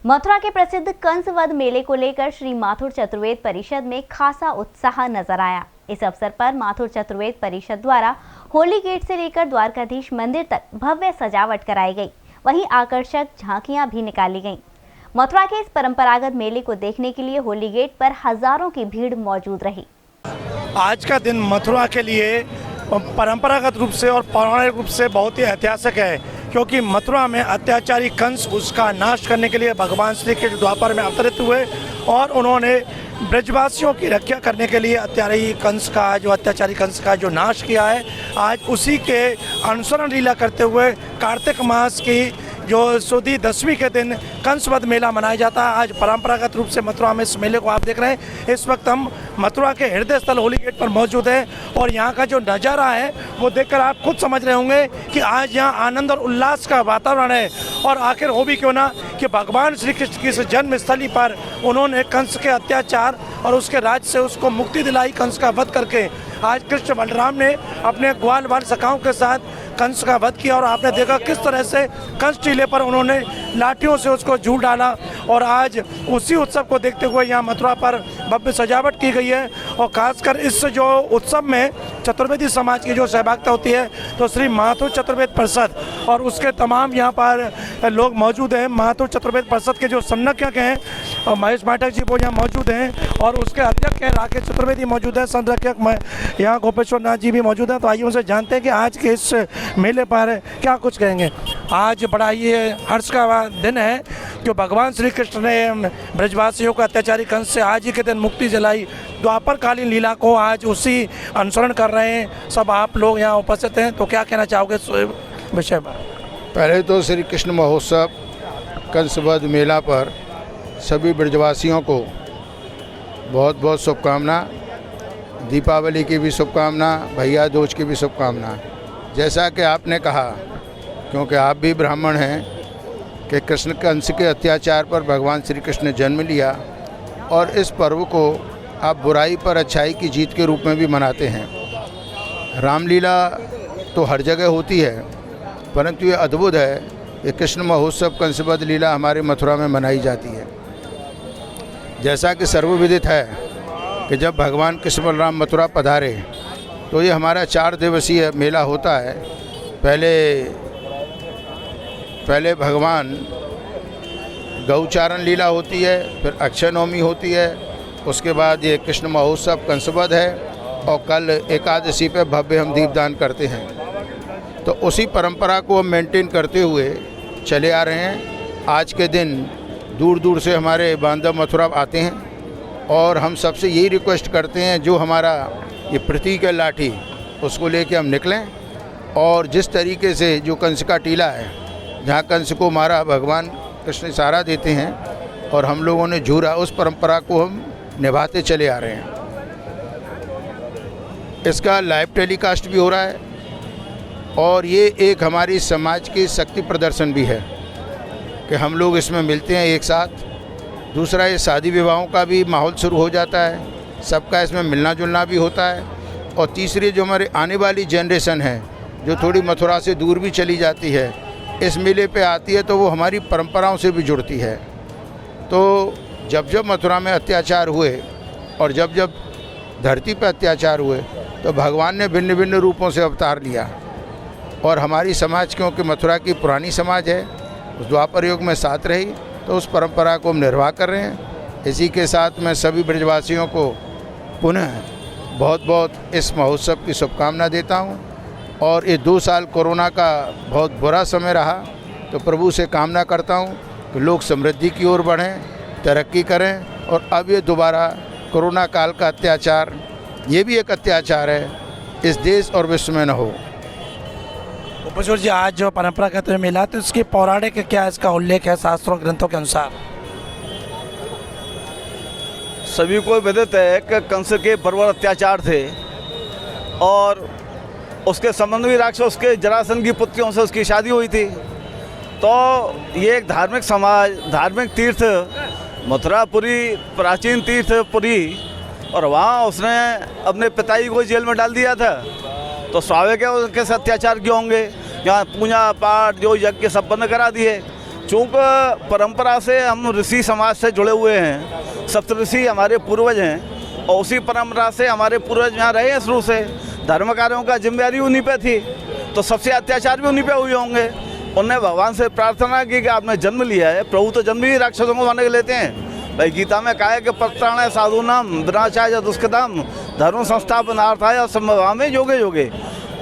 मथुरा के प्रसिद्ध कंसवध मेले को लेकर श्री माथुर चतुर्वेद परिषद में खासा उत्साह नजर आया। इस अवसर पर माथुर चतुर्वेद परिषद द्वारा होली गेट से लेकर द्वारकाधीश मंदिर तक भव्य सजावट कराई गई। वहीं आकर्षक झांकियां भी निकाली गईं। मथुरा के इस परंपरागत मेले को देखने के लिए होली गेट पर हजारों की भीड़ मौजूद रही। आज का दिन मथुरा के लिए परंपरागत रूप से और पौराणिक रूप से बहुत ही ऐतिहासिक है, क्योंकि मथुरा में अत्याचारी कंस उसका नाश करने के लिए भगवान श्री कृष्ण द्वापर में अवतरित हुए और उन्होंने ब्रजवासियों की रक्षा करने के लिए अत्याचारी कंस का जो नाश किया है, आज उसी के अनुसरण लीला करते हुए कार्तिक मास की जो सुदी दशमी के दिन कंसवध मेला मनाया जाता है। आज परंपरागत रूप से मथुरा में इस मेले को आप देख रहे हैं। इस वक्त हम मथुरा के हृदय स्थल होली गेट पर मौजूद हैं और यहाँ का जो नज़ारा है वो देखकर आप खुद समझ रहे होंगे कि आज यहाँ आनंद और उल्लास का वातावरण है। और आखिर हो भी क्यों ना कि भगवान श्री कृष्ण की इस जन्मस्थली पर उन्होंने कंस के अत्याचार और उसके राज से उसको मुक्ति दिलाई, कंस का वध करके। आज कृष्ण बलराम ने अपने ग्वाल बाल सखाओं के साथ कंस का वध किया और आपने देखा किस तरह से कंस टीले पर उन्होंने लाठियों से उसको झूल डाला। और आज उसी उत्सव को देखते हुए यहाँ मथुरा पर भव्य सजावट की गई है। और खासकर इस जो उत्सव में चतुर्वेदी समाज की जो सहभागिता होती है, तो श्री माथुर चतुर्वेद परिषद और उसके तमाम यहाँ पर लोग मौजूद हैं। माथुर चतुर्वेद परिषद के जो संरक्षक हैं और महेश पाठक जी वो यहाँ मौजूद हैं और उसके अध्यक्ष हैं राकेश चतुर्वेदी मौजूद है, संरक्षक यहाँ गोपेश्वर नाथ जी भी मौजूद हैं। तो आइए उनसे जानते हैं कि आज के इस मेले पर क्या कुछ कहेंगे। आज बड़ा ये हर्ष का दिन है जो भगवान श्री कृष्ण ने ब्रजवासियों का अत्याचारी कंस से आज ही के दिन मुक्ति दिलाई। द्वापर कालीन लीला को आज उसी अनुसरण कर रहे हैं सब आप लोग यहाँ उपस्थित हैं, तो क्या कहना चाहोगे इस विषय पर? पहले तो श्री कृष्ण महोत्सव कंसवध मेला पर सभी ब्रजवासियों को बहुत बहुत शुभकामना। दीपावली की भी शुभकामना, भैया दूज की भी शुभकामना। जैसा कि आपने कहा, क्योंकि आप भी ब्राह्मण हैं, कि कृष्ण कंस के अत्याचार पर भगवान श्री कृष्ण ने जन्म लिया और इस पर्व को आप बुराई पर अच्छाई की जीत के रूप में भी मनाते हैं। रामलीला तो हर जगह होती है, परंतु ये अद्भुत है कि कृष्ण महोत्सव कंसवध लीला हमारे मथुरा में मनाई जाती है। जैसा कि सर्वविदित है कि जब भगवान कृष्ण बलराम मथुरा पधारे तो ये हमारा 4 दिवसीय मेला होता है। पहले भगवान गौचारण लीला होती है, फिर अक्षय नवमी होती है, उसके बाद ये कृष्ण महोत्सव कंसवध है और कल एकादशी पे भव्य हम दीपदान करते हैं। तो उसी परंपरा को हम मेंटेन करते हुए चले आ रहे हैं। आज के दिन दूर दूर से हमारे बांधव मथुरा आते हैं और हम सबसे यही रिक्वेस्ट करते हैं, जो हमारा ये प्रतीक है लाठी, उसको लेके हम निकलें। और जिस तरीके से जो कंस का टीला है, जहाँ कंस को मारा भगवान कृष्ण इशारा देते हैं और हम लोगों ने झूरा, उस परंपरा को हम निभाते चले आ रहे हैं। इसका लाइव टेलीकास्ट भी हो रहा है और ये एक हमारी समाज की शक्ति प्रदर्शन भी है कि हम लोग इसमें मिलते हैं एक साथ। दूसरा, ये शादी विवाहों का भी माहौल शुरू हो जाता है, सबका इसमें मिलना जुलना भी होता है। और तीसरी, जो हमारे आने वाली जनरेशन है जो थोड़ी मथुरा से दूर भी चली जाती है, इस मेले पे आती है तो वो हमारी परंपराओं से भी जुड़ती है। तो जब जब मथुरा में अत्याचार हुए और जब जब धरती पर अत्याचार हुए तो भगवान ने भिन्न भिन्न रूपों से अवतार लिया। और हमारी समाज, क्योंकि मथुरा की पुरानी समाज है, उस द्वापर युग में साथ रही, तो उस परंपरा को हम निर्वाह कर रहे हैं। इसी के साथ मैं सभी ब्रजवासियों को पुनः बहुत बहुत इस महोत्सव की शुभकामना देता हूं। और ये 2 साल कोरोना का बहुत बुरा समय रहा, तो प्रभु से कामना करता हूं कि लोग समृद्धि की ओर बढ़ें, तरक्की करें और अब ये दोबारा कोरोना काल का अत्याचार, ये भी एक अत्याचार है, इस देश और विश्व में न हो। गोपेश्वर जी, आज जो परंपरागत मेला, तो इसकी पौराणिक क्या इसका उल्लेख है शास्त्रों ग्रंथों के अनुसार? सभी को विदित है कि कंस के बर्बर अत्याचार थे और उसके संबंध में राक्षस के जरासंध की पुत्रियों से उसकी शादी हुई थी। तो ये एक धार्मिक समाज, धार्मिक तीर्थ मथुरापुरी, प्राचीन तीर्थपुरी, और वहाँ उसने अपने पिताजी को जेल में डाल दिया था। तो स्वाभाविक है उनके साथ अत्याचार क्यों होंगे। यहाँ पूजा पाठ जो यज्ञ सब बंद करा दिए। चूँकि परंपरा से हम ऋषि समाज से जुड़े हुए हैं, सप्तऋषि हमारे पूर्वज हैं और उसी परंपरा से हमारे पूर्वज यहाँ रहे हैं शुरू से। धर्म कार्यों का जिम्मेदारी उन्हीं पे थी, तो सबसे अत्याचार भी उन्हीं पे हुए होंगे। उन्होंने भगवान से प्रार्थना की कि आपने जन्म लिया है, प्रभु तो जन्म ही राक्षसों को मारने के लेते हैं। भाई गीता में कहा है कि प्रत्राणाय साधूनाम विनाशाय दुष्कृताम धर्म संस्थापनार्थाय संभवामि योगे योगे।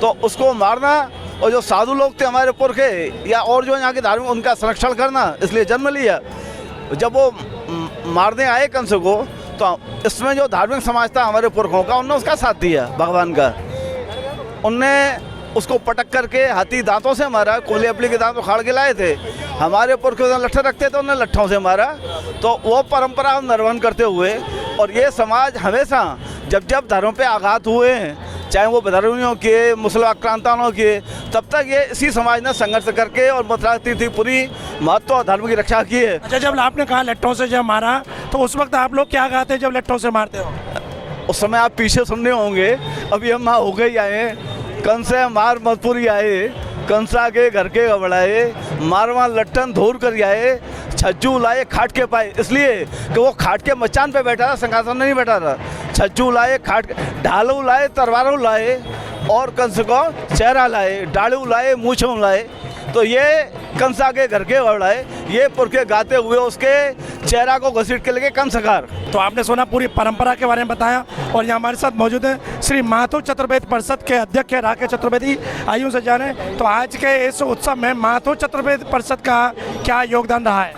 तो उसको मारना, और जो साधु लोग थे हमारे पुरखे या और जो यहाँ के धार्मिक, उनका संरक्षण करना, इसलिए जन्म लिया। जब वो मारने आए कंस को, तो इसमें जो धार्मिक समाज था हमारे पुरखों का, उनने उसका साथ दिया भगवान का। उनने उसको पटक करके हाथी दांतों से मारा, कोले अपली के दांत उखाड़ के लाए थे। हमारे पुरखे लट्ठे रखते थे, उन्हें लट्ठों से मारा। तो वो परंपरा हम निर्वहन करते हुए, और ये समाज हमेशा जब जब धर्म पे आघात हुए हैं, चाहे वो विधर्मियों के, मुस्लिम आक्रांताओं के, तब तक ये इसी समाज ने संघर्ष करके और मथुरा तीर्थपुरी महत्व और धर्म की रक्षा की है। अच्छा, जब आपने कहा लट्ठों से जब मारा, तो उस वक्त आप लोग क्या गाते जब लट्ठों से मारते हो? उस समय आप पीछे सुनने होंगे, अभी हम हो गए आए, कंस मार मथुरी आए, कंसा के घर के घबराए, मारवा लट्टन धूर कर आए, छज्जू लाए खाट के पाए। इसलिए कि वो खाट के मचान पे बैठा था, सिंहासन में नहीं बैठा था। छज्जू लाए, खाट ढालू लाए, तलवारों लाए, और कंस को चेहरा लाए, डालू लाए, मूछों लाए। तो ये कंसा के घर के घबराए, ये पुरखे गाते हुए उसके चेहरा को घसीट के लेके कंसकार। तो आपने सुना पूरी परंपरा के बारे में बताया, और यहाँ हमारे साथ मौजूद हैं श्री माथुर चतुर्वेद परिषद के अध्यक्ष राकेश चतुर्वेदी। आइए उनसे जाने तो आज के इस उत्सव में माथुर चतुर्वेद परिषद का क्या योगदान रहा है?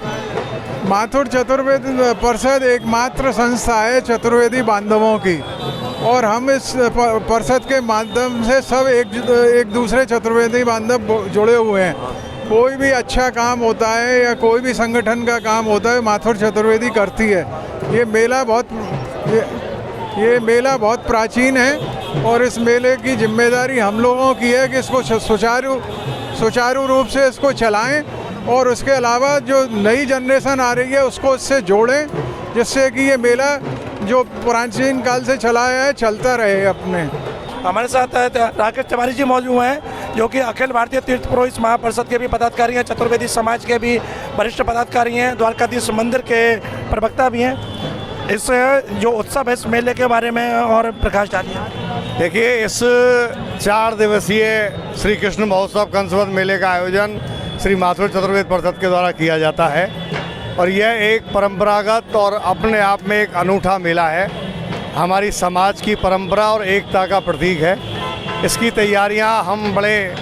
माथुर चतुर्वेद परिषद एकमात्र संस्था है चतुर्वेदी बांधवों की, और हम इस परिषद के माध्यम से सब एक दूसरे चतुर्वेदी बांधव जुड़े हुए हैं। कोई भी अच्छा काम होता है या कोई भी संगठन का काम होता है, माथुर चतुर्वेदी करती है। ये मेला बहुत प्राचीन है, और इस मेले की जिम्मेदारी हम लोगों की है कि इसको सुचारू रूप से इसको चलाएं, और उसके अलावा जो नई जनरेशन आ रही है उसको इससे जोड़ें, जिससे कि ये मेला जो प्राचीन काल से चला है चलता रहे अपने। हमारे साथ राकेश तिवारी जी मौजूद हैं, जो कि अखिल भारतीय तीर्थ पुरोहित महापरिषद के भी पदाधिकारी हैं, चतुर्वेदी समाज के भी वरिष्ठ पदाधिकारी हैं, द्वारकाधीश मंदिर के प्रवक्ता भी हैं। इस जो उत्सव है, इस मेले के बारे में और प्रकाश डालिए। देखिए, इस 4 दिवसीय श्री कृष्ण महोत्सव कंसवध मेले का आयोजन श्री माथुर चतुर्वेद परिषद के द्वारा किया जाता है, और यह एक परंपरागत और अपने आप में एक अनूठा मेला है। हमारी समाज की परंपरा और एकता का प्रतीक है। इसकी तैयारियां हम बड़े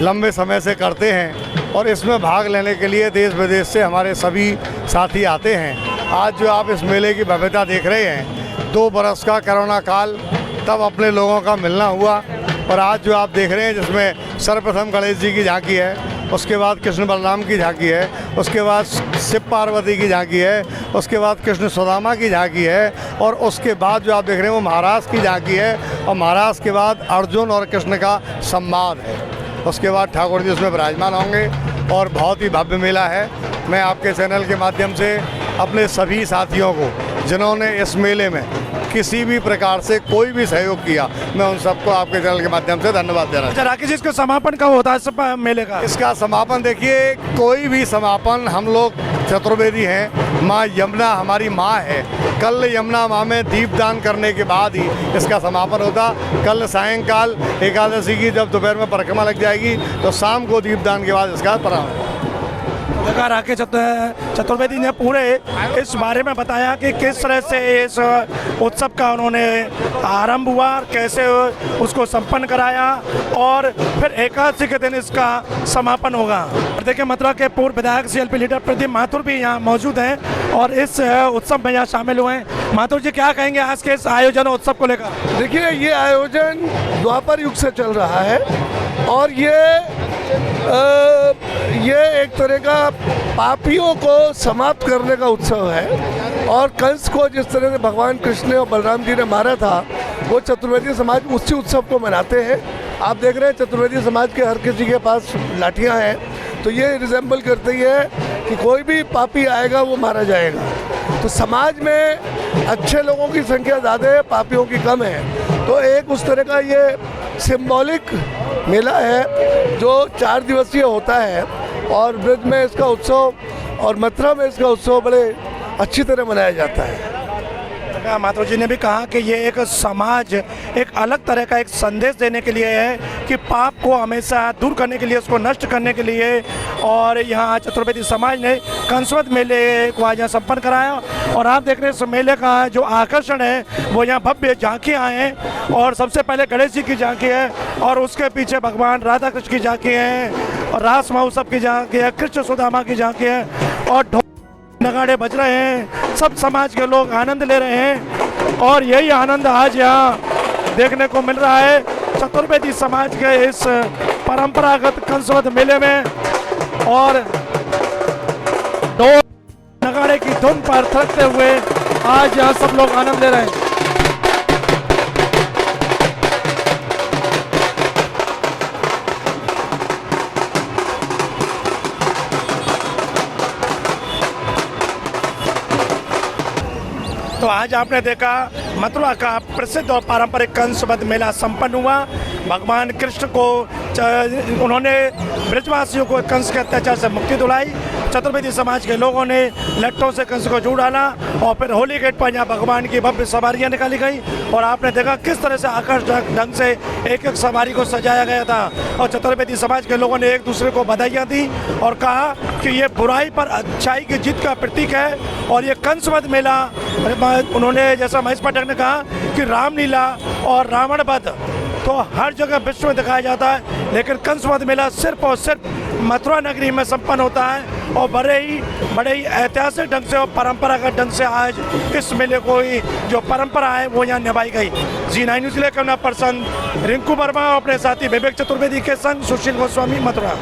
लंबे समय से करते हैं, और इसमें भाग लेने के लिए देश विदेश से हमारे सभी साथी आते हैं। आज जो आप इस मेले की भव्यता देख रहे हैं, 2 बरस का कोरोना काल, तब अपने लोगों का मिलना हुआ, और आज जो आप देख रहे हैं जिसमें सर्वप्रथम गणेश जी की झांकी है, उसके बाद कृष्ण बलराम की झांकी है, उसके बाद शिव पार्वती की झांकी है, उसके बाद कृष्ण सुदामा की झांकी है, और उसके बाद जो आप देख रहे हैं वो महाराज की झांकी है, और महाराज के बाद अर्जुन और कृष्ण का संवाद है। उसके बाद ठाकुर जी उसमें विराजमान होंगे, और बहुत ही भव्य मेला है। मैं आपके चैनल के माध्यम से अपने सभी साथियों को, जिन्होंने इस मेले में किसी भी प्रकार से कोई भी सहयोग किया, मैं उन सबको आपके चैनल के माध्यम से धन्यवाद दे रहा हूँ। अच्छा राकेश जी, इसका समापन कब होता है इस मेले का? इसका समापन देखिए, कोई भी समापन, हम लोग चतुर्वेदी हैं, माँ यमुना हमारी माँ है। कल यमुना माँ में दीपदान करने के बाद ही इसका समापन होता। कल सायंकाल एकादशी की जब दोपहर में परिक्रमा लग जाएगी, तो शाम को दीपदान के बाद इसका प्रारंभ। देखा राकेश चतुर्वेदी ने पूरे इस बारे में बताया कि किस तरह से इस उत्सव का उन्होंने आरंभ हुआ, कैसे उसको संपन्न कराया, और फिर एकादशी के दिन इसका समापन होगा। और देखिए, मथुरा के पूर्व विधायक CLP लीडर प्रदीप माथुर भी यहाँ मौजूद हैं, और इस उत्सव में यहाँ शामिल हुए हैं। माथुर जी, क्या कहेंगे आज के इस आयोजन उत्सव को लेकर? देखिए, ये आयोजन द्वापर युग से चल रहा है, और ये एक तरह का पापियों को समाप्त करने का उत्सव है। और कंस को जिस तरह से भगवान कृष्ण और बलराम जी ने मारा था, वो चतुर्वेदी समाज उसी उत्सव को मनाते हैं। आप देख रहे हैं चतुर्वेदी समाज के हर किसी के पास लाठियां हैं, तो ये रिजेंबल करती है कि कोई भी पापी आएगा वो मारा जाएगा। तो समाज में अच्छे लोगों की संख्या ज़्यादा है, पापियों की कम है। तो एक उस तरह का ये सिंबॉलिक मेला है जो 4 दिवसीय होता है, और ब्रज में इसका उत्सव और मथुरा में इसका उत्सव बड़े अच्छी तरह मनाया जाता है। माधव जी ने भी कहा कि ये एक समाज एक अलग तरह का एक संदेश देने के लिए है कि पाप को हमेशा दूर करने के लिए, उसको नष्ट करने के लिए। और यहाँ चतुर्वेदी समाज ने कंसवद मेले को आज यहाँ संपन्न कराया और आप देख रहे हैं इस मेले का जो आकर्षण है वो यहाँ भव्य झांकियाँ हैं। और सबसे पहले गणेश जी की झांकी है और उसके पीछे भगवान राधा कृष्ण की झांकी है और रास महोत्सव की झांकी है, कृष्ण सुदामा की झांकी है और नगाड़े बज रहे हैं। सब समाज के लोग आनंद ले रहे हैं और यही आनंद आज यहाँ देखने को मिल रहा है चतुर्वेदी समाज के इस परंपरागत कंसवद मेले में। और ढोल नगाड़े की धुन पर थकते हुए आज यहाँ सब लोग आनंद ले रहे हैं। तो आज आपने देखा मथुरा का प्रसिद्ध और पारंपरिक कंसवद मेला संपन्न हुआ। भगवान कृष्ण को उन्होंने ब्रजवासियों को कंस के अत्याचार से मुक्ति दिलाई। चतुर्वेदी समाज के लोगों ने लट्टों से कंस को जोड़ डाला और फिर होली गेट पर यहाँ भगवान की भव्य सवारियाँ निकाली गई और आपने देखा किस तरह से आकर्षक ढंग से एक एक सवारी को सजाया गया था। और चतुर्वेदी समाज के लोगों ने एक दूसरे को बधाइयाँ दी और कहा कि ये बुराई पर अच्छाई की जीत का प्रतीक है। और ये कंसवद मेला उन्होंने, जैसा महेश पाठक ने कहा कि रामलीला और रावण वध तो हर जगह विश्व में दिखाया जाता है, लेकिन कंसवद मेला सिर्फ और सिर्फ मथुरा नगरी में संपन्न होता है और बड़े ही ऐतिहासिक ढंग से और परंपरागत ढंग से आज इस मेले को ही जो परंपरा है वो यहाँ निभाई गई। जी9 न्यूज़ के लिए कैमरा पर्सन रिंकू वर्मा और अपने साथी विवेक चतुर्वेदी के संग सुशील गोस्वामी, मथुरा।